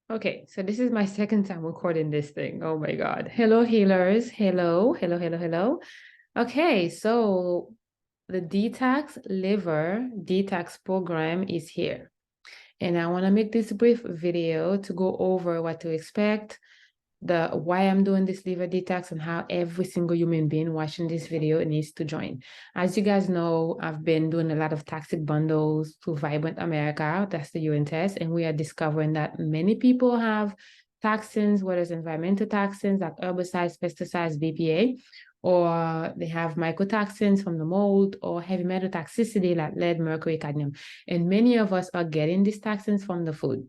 Okay, so this is my second time recording this thing. Oh my God. Hello, healers. Hello, hello, hello, hello. Okay, so the Detox Liver Detox program is here. And I want to make this brief video to go over what to expect, the why I'm doing this liver detox, and how every single human being watching this video needs to join. As you guys know, I've been doing a lot of toxic bundles to Vibrant America, that's the UN test, and we are discovering that many people have toxins, whether it's environmental toxins like herbicides, pesticides, BPA, or they have mycotoxins from the mold, or heavy metal toxicity like lead, mercury, cadmium. And many of us are getting these toxins from the food.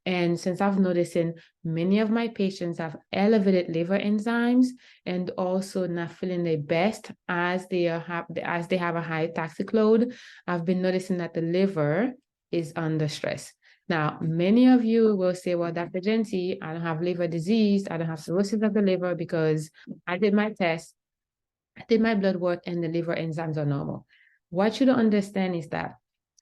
And since I've noticed in many of my patients have elevated liver enzymes and also not feeling their best as they have a high toxic load, I've been noticing that the liver is under stress. Now, many of you will say, well, Dr. Genty, I don't have liver disease, I don't have cirrhosis of the liver because I did my test, I did my blood work, and the liver enzymes are normal. What you don't understand is that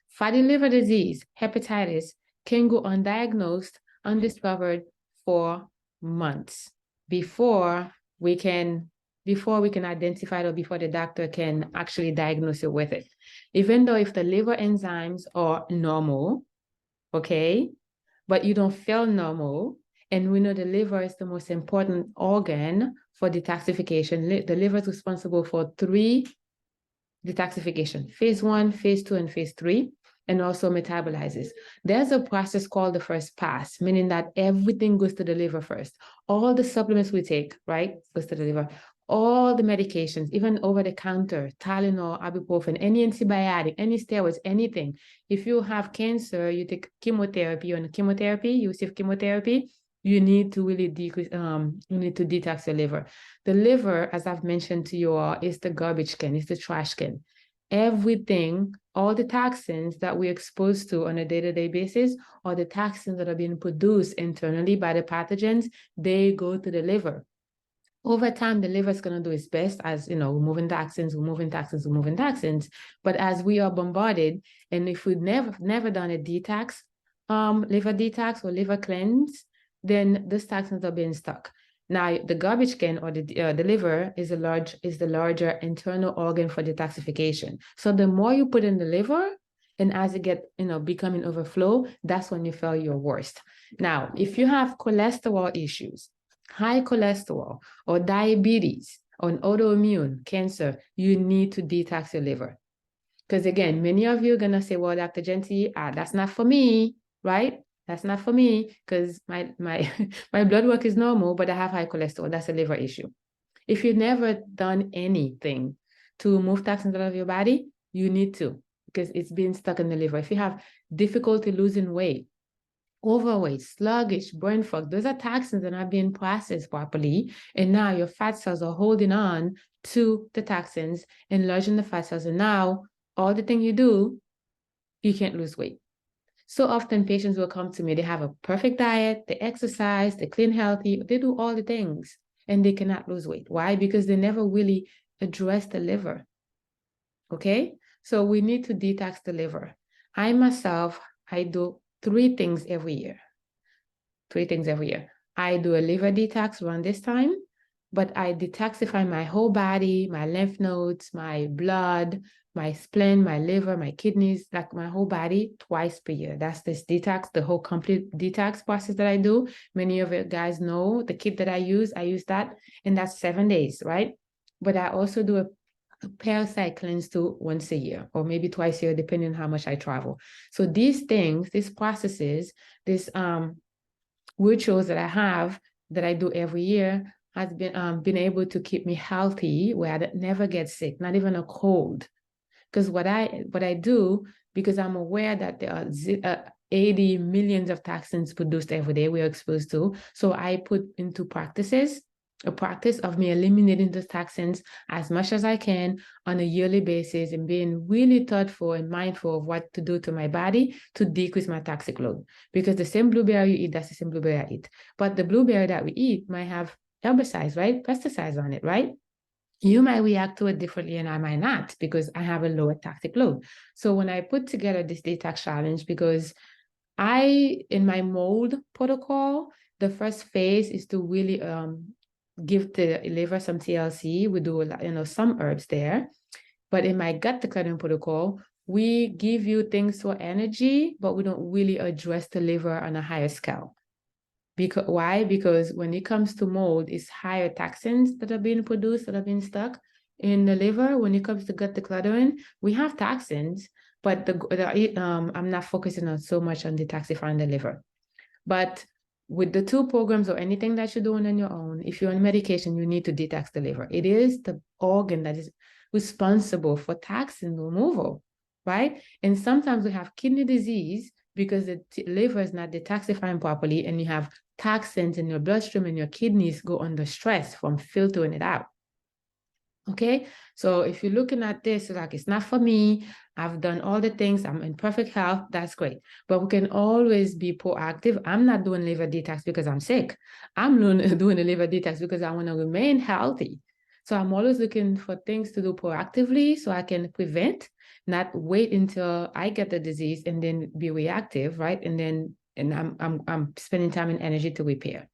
fatty liver disease, hepatitis, can go undiagnosed, undiscovered for months before we can identify it, or before the doctor can actually diagnose it with it. Even though if the liver enzymes are normal, okay, but you don't feel normal, and we know the liver is the most important organ for detoxification. The liver is responsible for 3 detoxification: phase 1, phase 2, and phase 3, and also metabolizes. There's a process called the first pass, meaning that everything goes to the liver first. All the supplements we take, right, goes to the liver. All the medications, even over the counter, Tylenol, ibuprofen, any antibiotic, any steroids, anything. If you have cancer, you take chemotherapy, you receive chemotherapy, you need to really decrease, you need to detox your liver. The liver, as I've mentioned to you all, is the garbage can, it's the trash can. Everything, all the toxins that we're exposed to on a day-to-day basis, or the toxins that are being produced internally by the pathogens, they go to the liver. Over time, the liver is going to do its best as, removing toxins. But as we are bombarded, and if we've never done a detox, liver detox or liver cleanse, then those toxins are being stuck. Now, the garbage can, or the liver is the larger internal organ for detoxification. So the more you put in the liver, and as it get, becoming overflow, that's when you feel your worst. Now, if you have cholesterol issues, high cholesterol, or diabetes, or an autoimmune cancer, you need to detox your liver. Because again, many of you are gonna say, well, Dr. Genty, that's not for me, right? That's not for me because my my blood work is normal, but I have high cholesterol. That's a liver issue. If you've never done anything to remove toxins out of your body, you need to, because it's been stuck in the liver. If you have difficulty losing weight, overweight, sluggish, brain fog, those are toxins that are not being processed properly. And now your fat cells are holding on to the toxins, enlarging the fat cells. And now all the thing you do, you can't lose weight. So often patients will come to me, they have a perfect diet, they exercise, they clean healthy, they do all the things, and they cannot lose weight. Why? Because they never really address the liver. Okay? So we need to detox the liver. I myself, I do 3 things every year. 3 things every year. I do a liver detox around this time, but I detoxify my whole body, my lymph nodes, my blood, my spleen, my liver, my kidneys, like my whole body twice per year. That's this detox, the whole complete detox process that I do. Many of you guys know the kit that I use that, and that's 7 days, right? But I also do a parasite cleanse too once a year, or maybe twice a year, depending on how much I travel. So these things, these processes, this rituals that I have that I do every year has been able to keep me healthy, where I never get sick, not even a cold. Because what I do, because I'm aware that there are 80 millions of toxins produced every day we are exposed to, so I put into a practice of me eliminating those toxins as much as I can on a yearly basis, and being really thoughtful and mindful of what to do to my body to decrease my toxic load. Because the same blueberry you eat, that's the same blueberry I eat. But the blueberry that we eat might have herbicides, right? Pesticides on it, right? You might react to it differently and I might not, because I have a lower toxic load. So when I put together this detox challenge, because In my mold protocol, the first phase is to really give the liver some TLC. We do some herbs there. But in my gut decluttering protocol, we give you things for energy, but we don't really address the liver on a higher scale. Why? Because when it comes to mold, it's higher toxins that are being produced, that are being stuck in the liver. When it comes to gut decluttering, we have toxins, but I'm not focusing on so much on detoxifying the liver. But with the two programs or anything that you're doing on your own, if you're on medication, you need to detox the liver. It is the organ that is responsible for toxin removal, right? And sometimes we have kidney disease because the liver is not detoxifying properly, and you have toxins in your bloodstream, and your kidneys go under stress from filtering it out. Okay, so if you're looking at this, like, it's not for me, I've done all the things, I'm in perfect health, that's great. But we can always be proactive. I'm not doing liver detox because I'm sick. I'm doing a liver detox because I want to remain healthy. So I'm always looking for things to do proactively so I can prevent, not wait until I get the disease and then be reactive, right? And I'm spending time and energy to repair.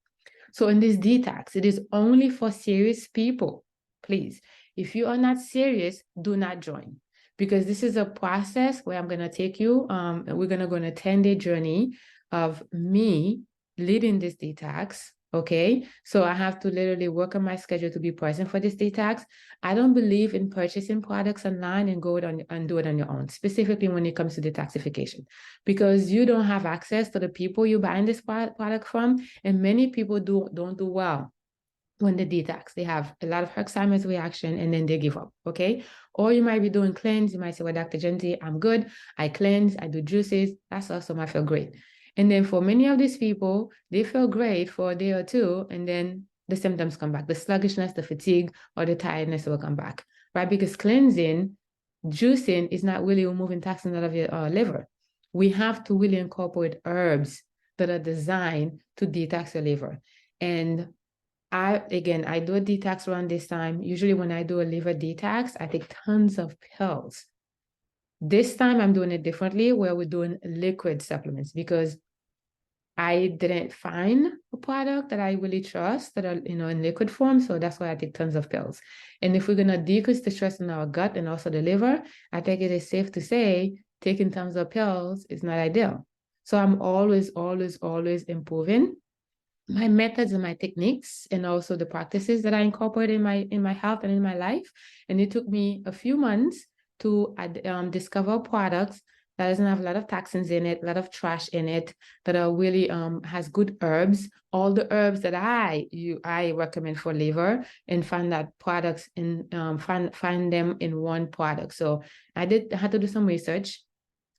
So in this detox, it is only for serious people. Please, if you are not serious, do not join, because this is a process where I'm going to take you, and we're going to go on a 10-day journey of me leading this detox. Okay, so I have to literally work on my schedule to be present for this detox. I don't believe in purchasing products online and go and do it on your own, specifically when it comes to detoxification, because you don't have access to the people you're buying this product from, and many people don't do well when they detox. They have a lot of Alzheimer's reaction and then they give up, okay? Or you might be doing cleanse. You might say, well, Dr. Genty, I'm good. I cleanse, I do juices. That's awesome. I feel great. And then for many of these people, they feel great for a day or two, and then the symptoms come back. The sluggishness, the fatigue, or the tiredness will come back, right? Because cleansing, juicing is not really removing toxins out of your liver. We have to really incorporate herbs that are designed to detox your liver. And I do a detox around this time. Usually when I do a liver detox, I take tons of pills. This time I'm doing it differently, where we're doing liquid supplements, because I didn't find a product that I really trust that are, in liquid form. So that's why I take tons of pills. And if we're going to decrease the stress in our gut and also the liver, I think it is safe to say taking tons of pills is not ideal. So I'm always, always, always improving my methods and my techniques, and also the practices that I incorporate in my health and in my life. And it took me a few months to discover products that doesn't have a lot of toxins in it, a lot of trash in it, that are really has good herbs, all the herbs that I recommend for liver, and find that products in find them in one product. So I had to do some research.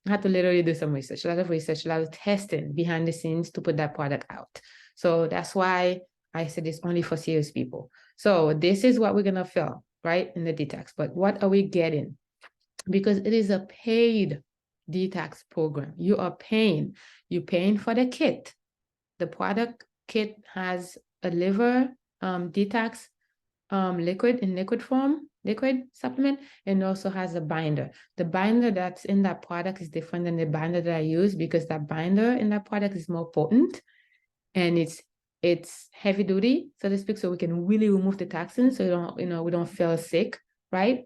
I had to literally do some research, a lot of research, a lot of testing behind the scenes to put that product out. So that's why I said it's only for serious people. So this is what we're going to feel, right, in the detox. But what are we getting? Because it is a paid detox program. You are paying. You're paying for the kit. The product kit has a liver detox liquid in liquid form, liquid supplement, and also has a binder. The binder that's in that product is different than the binder that I use, because that binder in that product is more potent, and it's heavy duty, so to speak, so we can really remove the toxins, so we don't feel sick, right?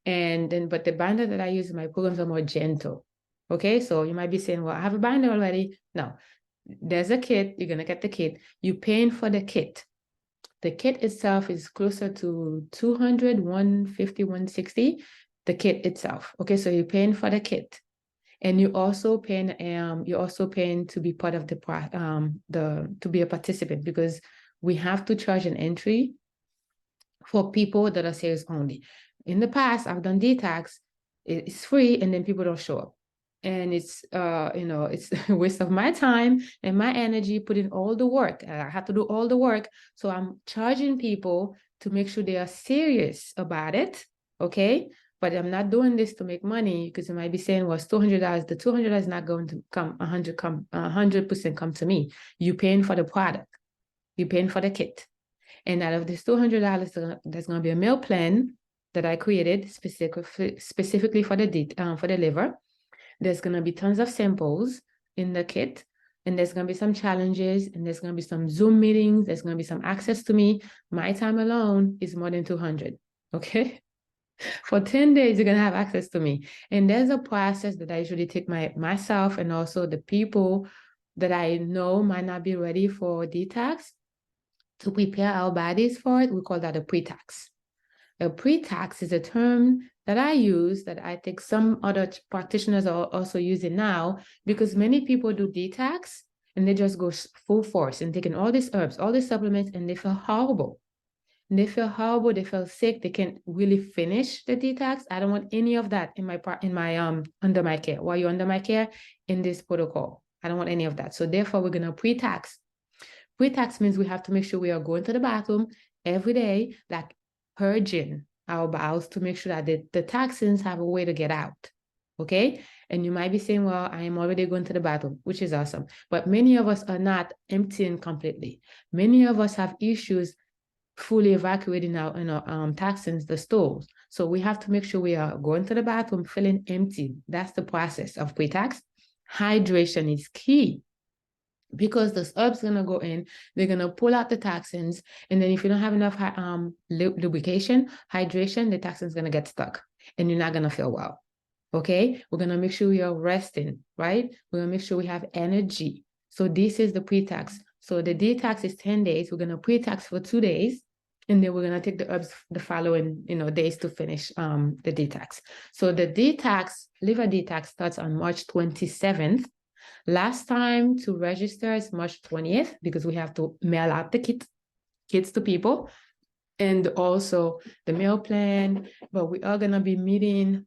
And then, but the binder that I use in my programs are more gentle. Okay, so you might be saying, well, I have a binder already. No, there's a kit. You're gonna get the kit. You're paying for the kit. The kit itself is closer to 200, 150, 160, the kit itself. Okay, so you're paying for the kit. And you're also paying to be part of to be a participant, because we have to charge an entry for people that are serious only. In the past, I've done detox, it's free, and then people don't show up. And it's it's a waste of my time and my energy, putting all the work. I have to do all the work. So I'm charging people to make sure they are serious about it. Okay. But I'm not doing this to make money, because you might be saying, well, it's $200. The $200 is not going to come 100% come to me. You're paying for the product. You're paying for the kit. And out of this $200, there's going to be a meal plan that I created specifically for the liver. There's going to be tons of samples in the kit, and there's going to be some challenges, and there's going to be some Zoom meetings, there's going to be some access to me. My time alone is more than 200, okay? For 10 days, you're going to have access to me. And there's a process that I usually take myself and also the people that I know might not be ready for detox to prepare our bodies for it. We call that a pre-tax. A pre-tax is a term that I use that I think some other practitioners are also using now, because many people do detox and they just go full force and taking all these herbs, all these supplements, and they feel horrible. And they feel horrible, they feel sick, they can't really finish the detox. I don't want any of that in my under my care. While you're under my care in this protocol, I don't want any of that. So therefore, we're gonna pre-tax. Pre-tax means we have to make sure we are going to the bathroom every day, like purging our bowels to make sure that the toxins have a way to get out, okay? And you might be saying, well, I am already going to the bathroom, which is awesome. But many of us are not emptying completely. Many of us have issues fully evacuating our toxins, the stools. So we have to make sure we are going to the bathroom, feeling empty. That's the process of pre-tax. Hydration is key, because those herbs are going to go in, they're going to pull out the toxins, and then if you don't have enough lubrication, hydration, the toxins going to get stuck, and you're not going to feel well, okay? We're going to make sure we are resting, right? We're going to make sure we have energy. So this is the pre-tax. So the detox is 10 days. We're going to pre-tax for 2 days, and then we're going to take the herbs the following days to finish the detox. So the detox, liver detox, starts on March 27th. Last time to register is March 20th, because we have to mail out the kits to people, and also the meal plan. But we are going to be meeting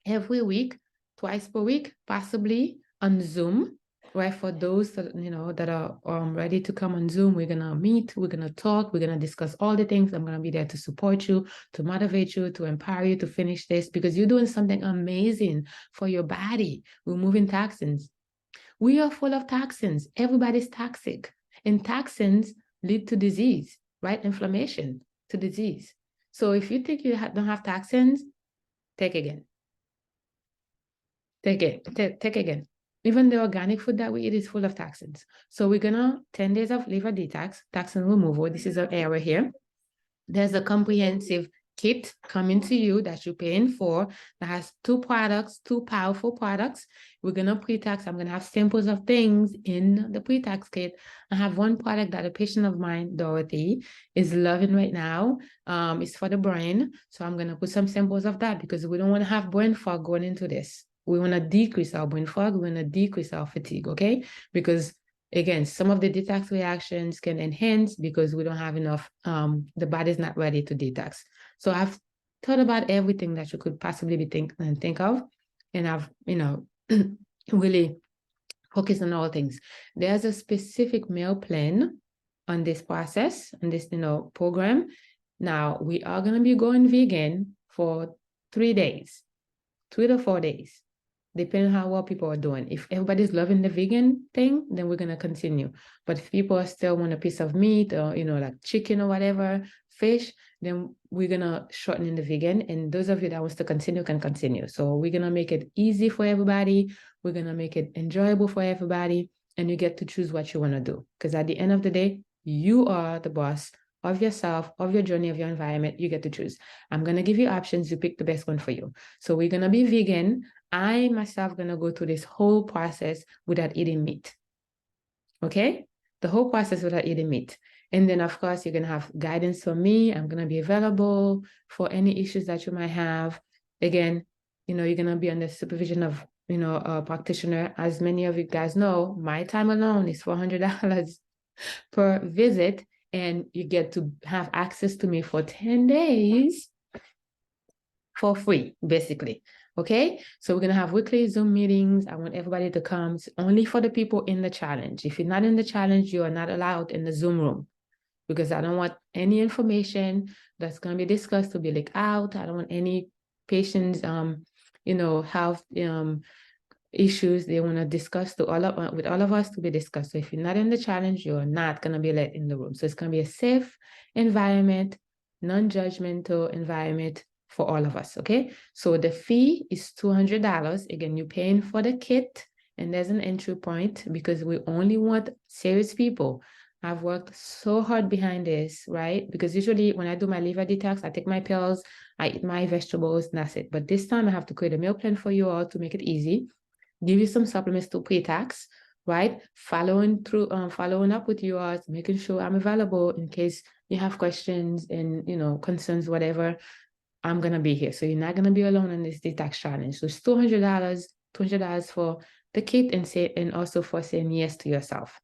every week, twice per week, possibly on Zoom, right? For those that, that are ready to come on Zoom, we're going to meet, we're going to talk, we're going to discuss all the things. I'm going to be there to support you, to motivate you, to empower you to finish this, because you're doing something amazing for your body, removing toxins. We are full of toxins. Everybody's toxic. And toxins lead to disease, right? Inflammation to disease. So if you think you don't have toxins, take again. Take again. Even the organic food that we eat is full of toxins. So we're going to 10 days of liver detox, toxin removal. This is an area here. There's a comprehensive kit coming to you that you're paying for that has 2 products, 2 powerful products. We're going to pre-tax. I'm going to have samples of things in the pre-tax kit. I have one product that a patient of mine, Dorothy, is loving right now. It's for the brain. So I'm going to put some samples of that, because we don't want to have brain fog going into this. We want to decrease our brain fog. We want to decrease our fatigue, okay? Because again, some of the detox reactions can enhance because we don't have enough, the body's not ready to detox. So I've thought about everything that you could possibly be think of, and I've, really focused on all things. There's a specific meal plan on this process, on this, program. Now, we are going to be going vegan for 3 days, 3 to 4 days, depending on how well people are doing. If everybody's loving the vegan thing, then we're going to continue. But if people still want a piece of meat or, like chicken or whatever, fish, then we're going to shorten in the vegan. And those of you that wants to continue can continue. So we're going to make it easy for everybody. We're going to make it enjoyable for everybody. And you get to choose what you want to do. Because at the end of the day, you are the boss of yourself, of your journey, of your environment. You get to choose. I'm going to give you options. You pick the best one for you. So we're going to be vegan. I myself going to go through this whole process without eating meat. Okay? The whole process without eating meat. And then, of course, you're going to have guidance from me. I'm going to be available for any issues that you might have. Again, you're going to be under supervision of, a practitioner. As many of you guys know, my time alone is $400 per visit. And you get to have access to me for 10 days for free, basically. Okay, so we're going to have weekly Zoom meetings. I want everybody to come. It's only for the people in the challenge. If you're not in the challenge, you are not allowed in the Zoom room, because I don't want any information that's going to be discussed to be leaked out. I don't want any patients, health issues they want to discuss with all of us to be discussed. So if you're not in the challenge, you're not going to be let in the room. So it's going to be a safe environment, non-judgmental environment for all of us, okay? So the fee is $200. Again, you're paying for the kit, and there's an entry point because we only want serious people. I've worked so hard behind this, right? Because usually when I do my liver detox, I take my pills, I eat my vegetables, and that's it. But this time I have to create a meal plan for you all to make it easy, give you some supplements to pre-tax, right? Following up with yours, making sure I'm available in case you have questions and concerns, whatever. I'm gonna be here. So you're not gonna be alone in this detox challenge. So it's $200 for the kit and also for saying yes to yourself.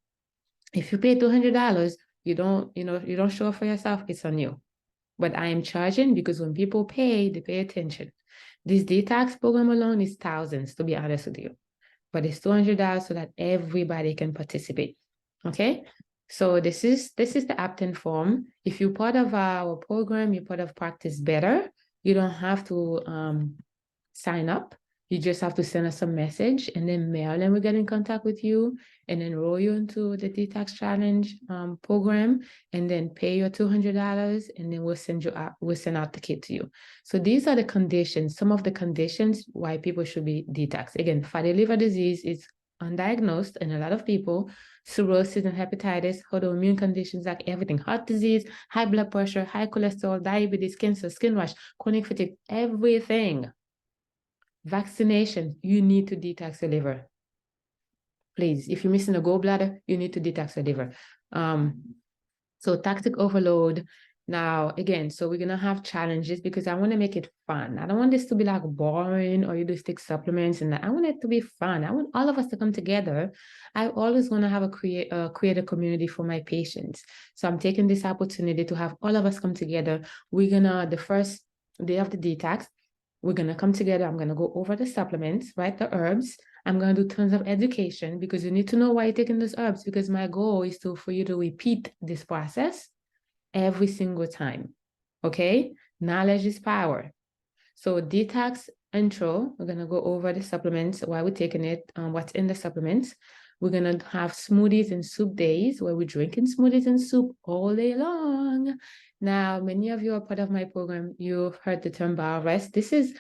If you pay $200, you don't show up for yourself, it's on you. But I am charging because when people pay, they pay attention. This detox program alone is thousands, to be honest with you. But it's $200 so that everybody can participate. Okay? So this is the opt-in form. If you're part of our program, you're part of Practice Better, you don't have to sign up. You just have to send us a message, and then Marilyn will get in contact with you and enroll you into the Detox Challenge program, and then pay your $200, and then we'll send out the kit to you. So these are the conditions, some of the conditions why people should be detox. Again, fatty liver disease is undiagnosed in a lot of people, cirrhosis and hepatitis, autoimmune conditions like everything, heart disease, high blood pressure, high cholesterol, diabetes, cancer, skin rash, chronic fatigue, everything. Vaccination, you need to detox your liver. Please, if you're missing a gallbladder, you need to detox your liver. So toxic overload. Now, again, so we're going to have challenges because I want to make it fun. I don't want this to be like boring or you just take supplements and that. I want it to be fun. I want all of us to come together. I always want to have create a community for my patients. So I'm taking this opportunity to have all of us come together. The first day of the detox, we're going to come together. I'm going to go over the supplements, right? The herbs. I'm going to do tons of education because you need to know why you're taking those herbs, because my goal is for you to repeat this process every single time. Okay? Knowledge is power. So detox intro, we're going to go over the supplements, why we're taking it, what's in the supplements. We're going to have smoothies and soup days where we're drinking smoothies and soup all day long. Now, many of you are part of my program. You've heard the term bowel rest. This is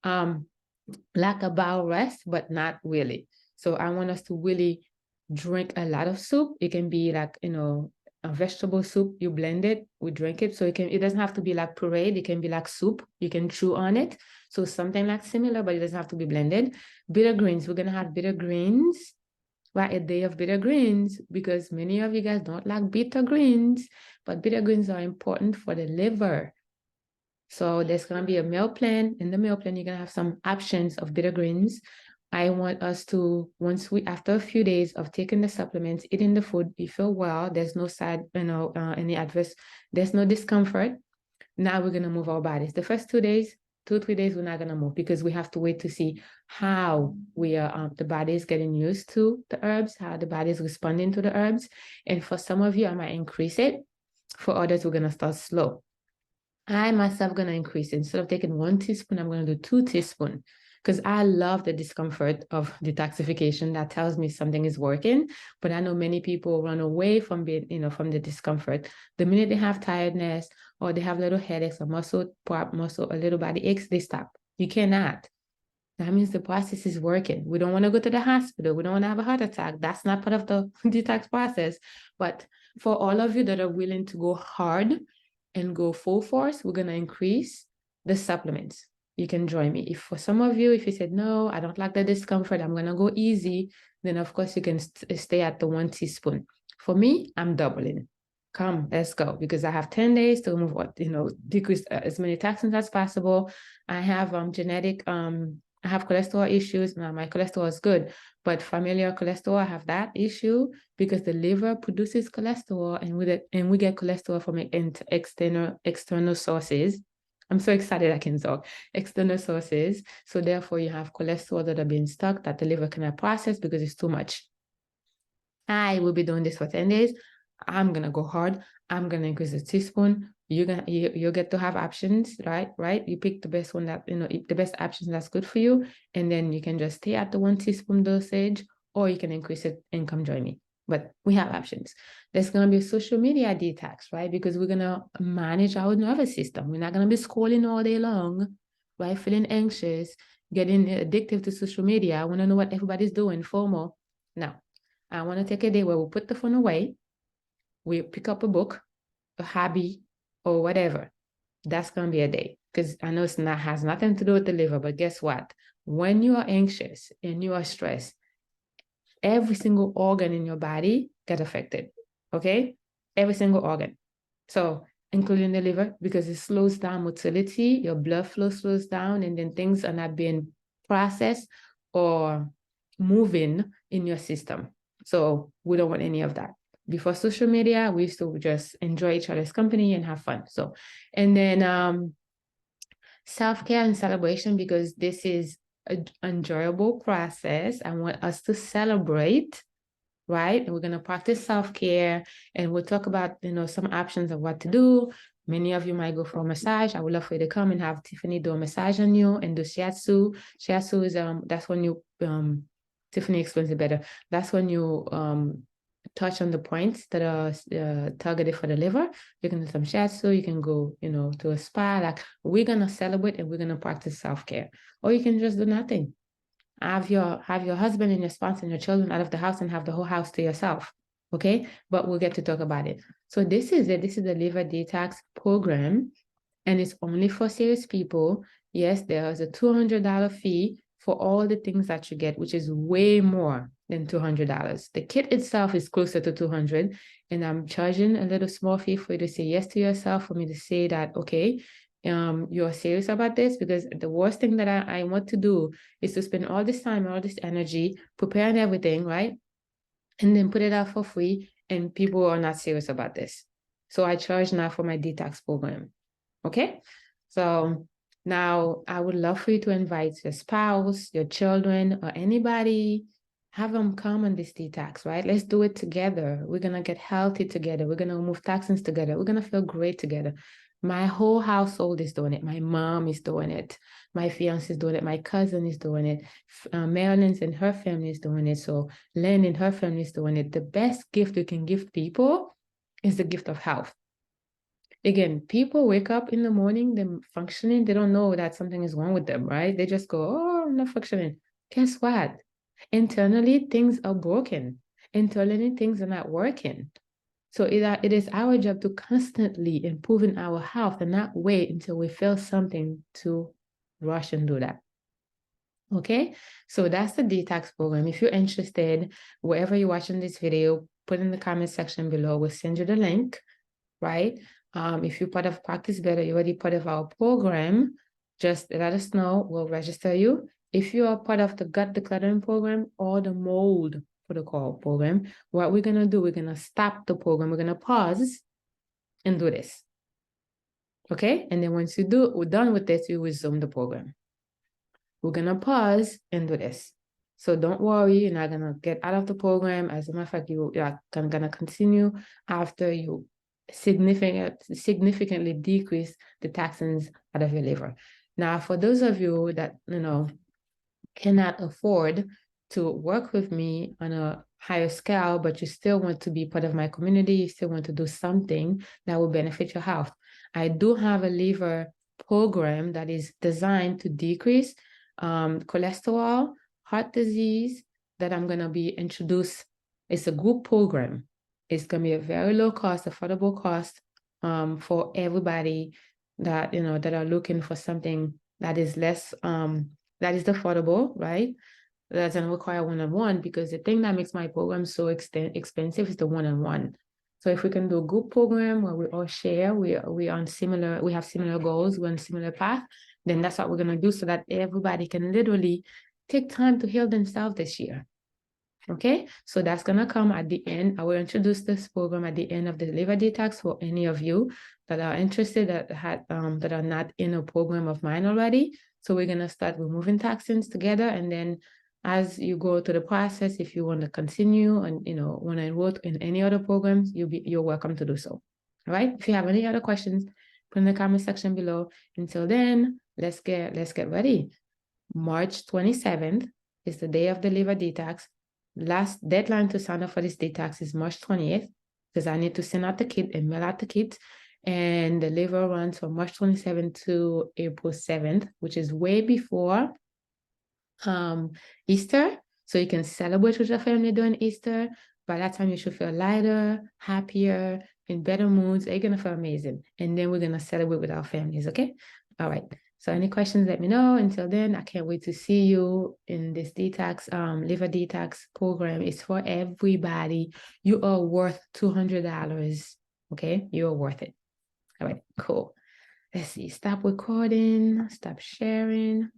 like a bowel rest, but not really. So I want us to really drink a lot of soup. It can be like, a vegetable soup, you blend it, we drink it. So it doesn't have to be like pureed, it can be like soup. You can chew on it. So something like similar, but it doesn't have to be blended. Bitter greens, we're gonna have bitter greens, right? A day of bitter greens, because many of you guys don't like bitter greens, but bitter greens are important for the liver. So there's gonna be a meal plan. In the meal plan, you're gonna have some options of bitter greens. I want us to, after a few days of taking the supplements, eating the food, you feel well, there's no any adverse, there's no discomfort. Now we're going to move our bodies. The first 2 days, 2-3 days, we're not going to move because we have to wait to see how the body is getting used to the herbs, how the body is responding to the herbs. And for some of you, I might increase it. For others, we're going to start slow. I myself going to increase it. Instead of taking 1 teaspoon, I'm going to do 2 teaspoons. Because I love the discomfort of detoxification. That tells me something is working. But I know many people run away from from the discomfort. The minute they have tiredness or they have little headaches or a little body aches, they stop. You cannot. That means the process is working. We don't want to go to the hospital. We don't want to have a heart attack. That's not part of the detox process. But for all of you that are willing to go hard and go full force, we're going to increase the supplements. You can join me. If for some of you, if you said, no, I don't like the discomfort, I'm going to go easy, then of course you can stay at the 1 teaspoon. For me, I'm doubling. Come, let's go. Because I have 10 days to remove decrease as many toxins as possible. I have I have cholesterol issues. Now my cholesterol is good, but familial cholesterol, I have that issue because the liver produces cholesterol and we get cholesterol from external sources. I'm so excited I can talk. External sources. So therefore you have cholesterol that are being stuck that the liver cannot process because it's too much. I will be doing this for 10 days. I'm going to go hard. I'm going to increase the teaspoon. You'll get to have options, right? You pick the best one the best option that's good for you. And then you can just stay at the 1 teaspoon dosage, or you can increase it and come join me. But we have options. There's going to be a social media detox, right? Because we're going to manage our nervous system. We're not going to be scrolling all day long, right? Feeling anxious. getting addictive to social media. I want to know what everybody's doing, FOMO. No, I want to take a day where we put the phone away, we pick up a book, a hobby, or whatever. That's going to be a day, because I know it's not, has nothing to do with the liver, but guess what? When you are anxious and you are stressed, every single organ in your body get affected, okay? Every single organ. So including the liver, because it slows down motility, your blood flow slows down, and then things are not being processed or moving in your system. So we don't want any of that. Before social media, we used to just enjoy each other's company and have fun. So, and then self-care and celebration, because this is an enjoyable process. I want us to celebrate, right? And we're going to practice self-care, and we'll talk about, some options of what to do. Many of you might go for a massage. I would love for you to come and have Tiffany do a massage on you and do shiatsu. Shiatsu is, that's when you, Tiffany explains it better. That's when you touch on the points that are targeted for the liver. You can do some shiatsu. You can go, to a spa. Like, we're going to celebrate and we're going to practice self-care. Or you can just do nothing. Have your husband and your spouse and your children out of the house and have the whole house to yourself. Okay, but we'll get to talk about it. So this is it. This is the liver detox program, and it's only for serious people. Yes, there's a $200 fee for all the things that you get, which is way more than $200. The kit itself is closer to $200, and I'm charging a little small fee for you to say yes to yourself, for me to say that, okay, you're serious about this, because the worst thing that I want to do is to spend all this time, all this energy preparing everything, right? And then put it out for free, and people are not serious about this. So I charge now for my detox program. Okay. So now I would love for you to invite your spouse, your children, or anybody. Have them come on this detox, right? Let's do it together. We're going to get healthy together. We're going to remove toxins together. We're going to feel great together. My whole household is doing it. My mom is doing it. My fiance is doing it. My cousin is doing it. Marilyn's and her family is doing it. So Lynn and her family is doing it. The best gift you can give people is the gift of health. Again, people wake up in the morning, they're functioning. They don't know that something is wrong with them, right? They just go, oh, I'm not functioning. Guess what? Internally, things are broken. Internally, things are not working. So it is our job to constantly improve in our health and not wait until we feel something to rush and do that. Okay, so that's the detox program. If you're interested, wherever you're watching this video, put in the comment section below. We'll send you the link, right? If you're part of Practice Better, you're already part of our program, just let us know. We'll register you. If you are part of the gut decluttering program or the mold protocol program, what we're going to do, we're going to stop the program. We're going to pause and do this. Okay? And then once we're done with this, we resume the program. We're going to pause and do this. So don't worry, you're not going to get out of the program. As a matter of fact, you are going to continue after you significantly decrease the toxins out of your liver. Now, for those of you that, cannot afford to work with me on a higher scale, but you still want to be part of my community, you still want to do something that will benefit your health, I do have a liver program that is designed to decrease cholesterol, heart disease, that I'm going to be introduced. It's a group program. It's going to be a very low cost, affordable cost for everybody that, that are looking for something that is less, that is affordable, right? That doesn't require one-on-one, because the thing that makes my program so expensive is the one-on-one. So if we can do a group program where we all share, we have similar goals, we're on a similar path, then that's what we're going to do, so that everybody can literally take time to heal themselves this year. Okay, so that's going to come at the end. I will introduce this program at the end of the liver detox for any of you that are interested, that are not in a program of mine already. So we're going to start removing toxins together, and then as you go through the process, if you want to continue and want to enroll in any other programs, you're welcome to do so. All right. If you have any other questions, put in the comment section below. Until then, let's get ready. March 27th is the day of the liver detox. Last deadline to sign up for this detox is March 20th, because I need to send out the kit and mail out the kit. And the liver runs from March 27th to April 7th, which is way before Easter, so you can celebrate with your family during Easter. By that time, you should feel lighter, happier, in better moods. You're gonna feel amazing. And then we're gonna celebrate with our families, okay? All right. So any questions, let me know. Until then, I can't wait to see you in this detox, liver detox program. It's for everybody. You are worth $200. Okay, you are worth it. All right, cool. Let's see. Stop recording. Stop sharing.